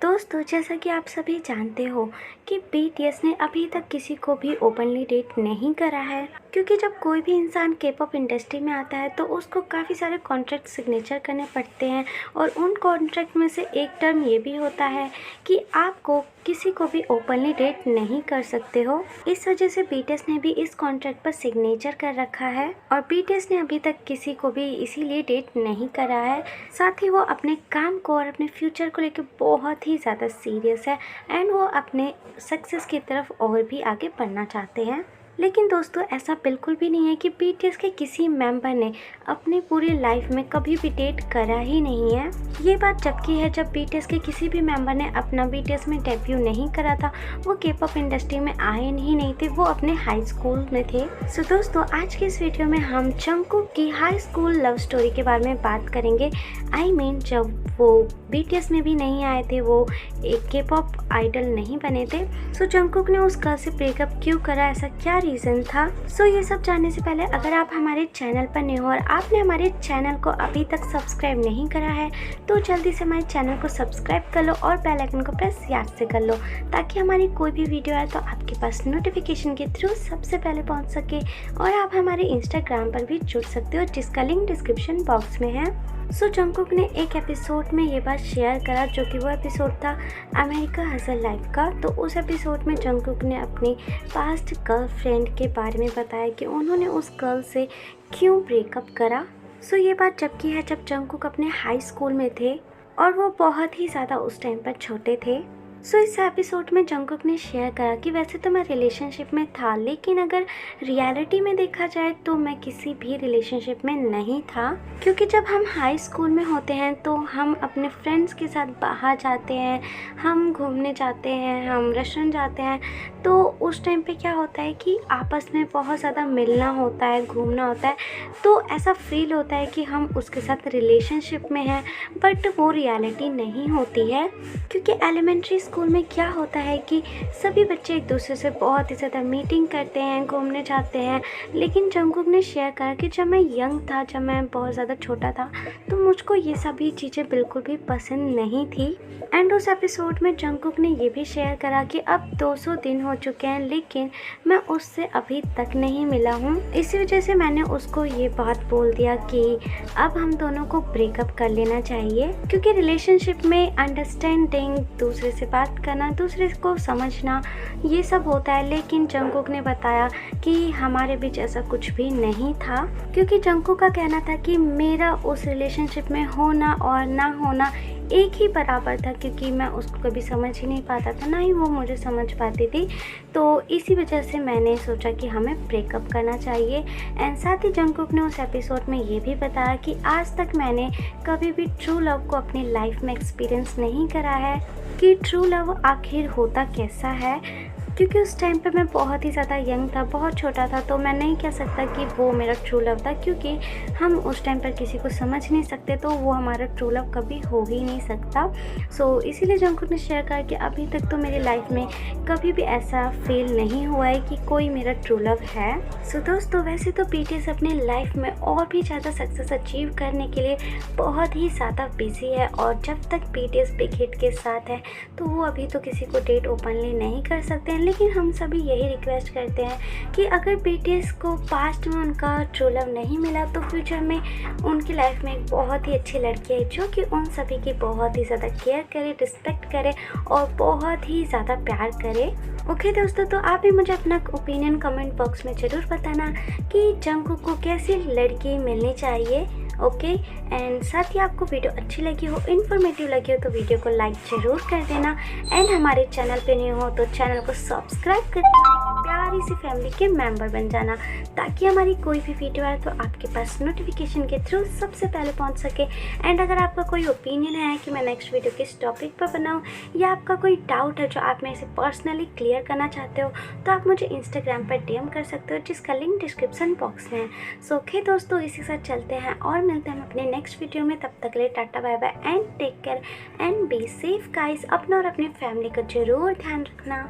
दोस्तों, जैसा कि आप सभी जानते हो कि बीटीएस ने अभी तक किसी को भी ओपनली डेट नहीं करा है, क्योंकि जब कोई भी इंसान के-पॉप इंडस्ट्री में आता है तो उसको काफ़ी सारे कॉन्ट्रैक्ट सिग्नेचर करने पड़ते हैं और उन कॉन्ट्रैक्ट में से एक टर्म ये भी होता है कि आपको किसी को भी ओपनली डेट नहीं कर सकते हो। इस वजह से बीटीएस ने भी इस कॉन्ट्रैक्ट पर सिग्नेचर कर रखा है और बीटीएस ने अभी तक किसी को भी इसीलिए डेट नहीं करा है। साथ ही वो अपने काम को और अपने फ्यूचर को लेकर बहुत ही ज़्यादा सीरियस है एंड वो अपने सक्सेस की तरफ और भी आगे बढ़ना चाहते हैं। लेकिन दोस्तों, ऐसा बिल्कुल भी नहीं है कि बीटीएस के किसी मेंबर ने अपनी पूरी लाइफ में कभी भी डेट करा ही नहीं है। ये बात जबकि है जब बीटीएस के किसी भी मेंबर ने अपना बीटीएस में डेब्यू नहीं करा था, वो के-पॉप इंडस्ट्री में आए ही नहीं थे, वो अपने हाई स्कूल में थे। सो दोस्तों, आज के इस वीडियो में हम जंगकुक की हाई स्कूल लव स्टोरी के बारे में बात करेंगे। जब वो बीटीएस में भी नहीं आए थे, वो एक के-पॉप आइडल नहीं बने थे। सो जंगकुक ने उस गर्ल से ब्रेकअप क्यों करा, ऐसा क्या रीज़न था। सो ये सब जानने से पहले अगर आप हमारे चैनल पर नए हो और आपने हमारे चैनल को अभी तक सब्सक्राइब नहीं करा है तो जल्दी से हमारे चैनल को सब्सक्राइब कर लो और बेल आइकन को प्रेस याद से कर लो, ताकि हमारी कोई भी वीडियो आए तो आपके पास नोटिफिकेशन के थ्रू सबसे पहले पहुंच सके। और आप हमारे इंस्टाग्राम पर भी जुड़ सकते हो, जिसका लिंक डिस्क्रिप्शन बॉक्स में है। सो जंगकुक ने एक एपिसोड में ये बात शेयर करा, जो कि वो एपिसोड था अमेरिका हसल लाइफ का। तो उस एपिसोड में जंगकुक ने अपनी पास्ट गर्लफ्रेंड के बारे में बताया कि उन्होंने उस गर्ल से क्यों ब्रेकअप करा। सो ये बात जबकि है जब जंगकुक अपने हाई स्कूल में थे और वो बहुत ही ज़्यादा उस टाइम पर छोटे थे। सो इस एपिसोड में जंगकुक ने शेयर करा कि वैसे तो मैं रिलेशनशिप में था, लेकिन अगर रियलिटी में देखा जाए तो मैं किसी भी रिलेशनशिप में नहीं था, क्योंकि जब हम हाई स्कूल में होते हैं तो हम अपने फ्रेंड्स के साथ बाहर जाते हैं, हम घूमने जाते हैं, हम रेस्टोरेंट जाते हैं। तो उस टाइम पे क्या होता है कि आपस में बहुत ज़्यादा मिलना होता है, घूमना होता है, तो ऐसा फील होता है कि हम उसके साथ रिलेशनशिप में हैं, बट वो रियलिटी नहीं होती है। क्योंकि एलिमेंट्री स्कूल में क्या होता है कि सभी बच्चे एक दूसरे से बहुत ही ज़्यादा मीटिंग करते हैं, घूमने जाते हैं। लेकिन जंगकुक ने शेयर करा कि जब मैं यंग था, जब मैं बहुत ज़्यादा छोटा था, तो मुझको ये सभी चीज़ें बिल्कुल भी पसंद नहीं थी। एंड उस एपिसोड में जंगकुक ने ये भी शेयर करा कि अब 200 दिन हो चुके हैं, लेकिन मैं उससे अभी तक नहीं मिला हूँ। इसी वजह से मैंने उसको ये बात बोल दिया कि अब हम दोनों को ब्रेकअप कर लेना चाहिए, क्योंकि रिलेशनशिप में अंडरस्टैंडिंग, दूसरे से बात करना, दूसरे को समझना, ये सब होता है। लेकिन जंगकुक ने बताया कि हमारे बीच ऐसा कुछ भी नहीं था, क्योंकि जंगकुक का कहना था कि मेरा उस रिलेशनशिप में होना और ना होना एक ही बराबर था, क्योंकि मैं उसको कभी समझ ही नहीं पाता था, ना ही वो मुझे समझ पाती थी। तो इसी वजह से मैंने सोचा कि हमें ब्रेकअप करना चाहिए। एंड साथ ही जंगकुक ने उस एपिसोड में ये भी बताया कि आज तक मैंने कभी भी ट्रू लव को अपनी लाइफ में एक्सपीरियंस नहीं करा है कि ट्रू लव आखिर होता कैसा है, क्योंकि उस टाइम पे मैं बहुत ही ज़्यादा यंग था, बहुत छोटा था। तो मैं नहीं कह सकता कि वो मेरा ट्रू लव था, क्योंकि हम उस टाइम पर किसी को समझ नहीं सकते, तो वो हमारा ट्रू लव कभी हो ही नहीं सकता। सो इसीलिए जंगकुक ने शेयर करा कि अभी तक तो मेरी लाइफ में कभी भी ऐसा फील नहीं हुआ है कि कोई मेरा ट्रू लव है। सो दोस्तों, वैसे तो बीटीएस अपनी लाइफ में और भी ज़्यादा सक्सेस अचीव करने के लिए बहुत ही ज़्यादा बिजी है, और जब तक बीटीएस बिग हिट के साथ है तो वो अभी तो किसी को डेट ओपनली नहीं कर सकते हैं। लेकिन हम सभी यही रिक्वेस्ट करते हैं कि अगर बीटीएस को पास्ट में उनका ट्रू लव नहीं मिला तो फ्यूचर में उनकी लाइफ में एक बहुत ही अच्छी लड़की है, जो कि उन सभी की बहुत ही ज़्यादा केयर करे, रिस्पेक्ट करे और बहुत ही ज़्यादा प्यार करे। ओके दोस्तों, तो आप भी मुझे अपना ओपिनियन कमेंट बॉक्स में ज़रूर बताना कि जंगकुक को कैसी लड़की मिलनी चाहिए। ओके, एंड साथ ही आपको वीडियो अच्छी लगी हो, इन्फॉर्मेटिव लगी हो, तो वीडियो को लाइक ज़रूर कर देना। एंड हमारे चैनल पे नहीं हो तो चैनल को सब्सक्राइब कर देना, प्यारी सी फैमिली के मेंबर बन जाना, ताकि हमारी कोई भी वीडियो आए तो आपके पास नोटिफिकेशन के थ्रू सबसे पहले पहुंच सके। एंड अगर आपका कोई ओपिनियन है कि मैं नेक्स्ट वीडियो किस टॉपिक पर बनाऊं, या आपका कोई डाउट है जो आप मेरे से पर्सनली क्लियर करना चाहते हो, तो आप मुझे इंस्टाग्राम पर डीएम कर सकते हो, जिसका लिंक डिस्क्रिप्शन बॉक्स में है। सो ओके दोस्तों, इसी के साथ चलते हैं और मिलते हैं हम अपने नेक्स्ट वीडियो में। तब तक के लिए tata bye bye and take care and be safe guys. अपना और अपनी फैमिली का जरूर ध्यान रखना।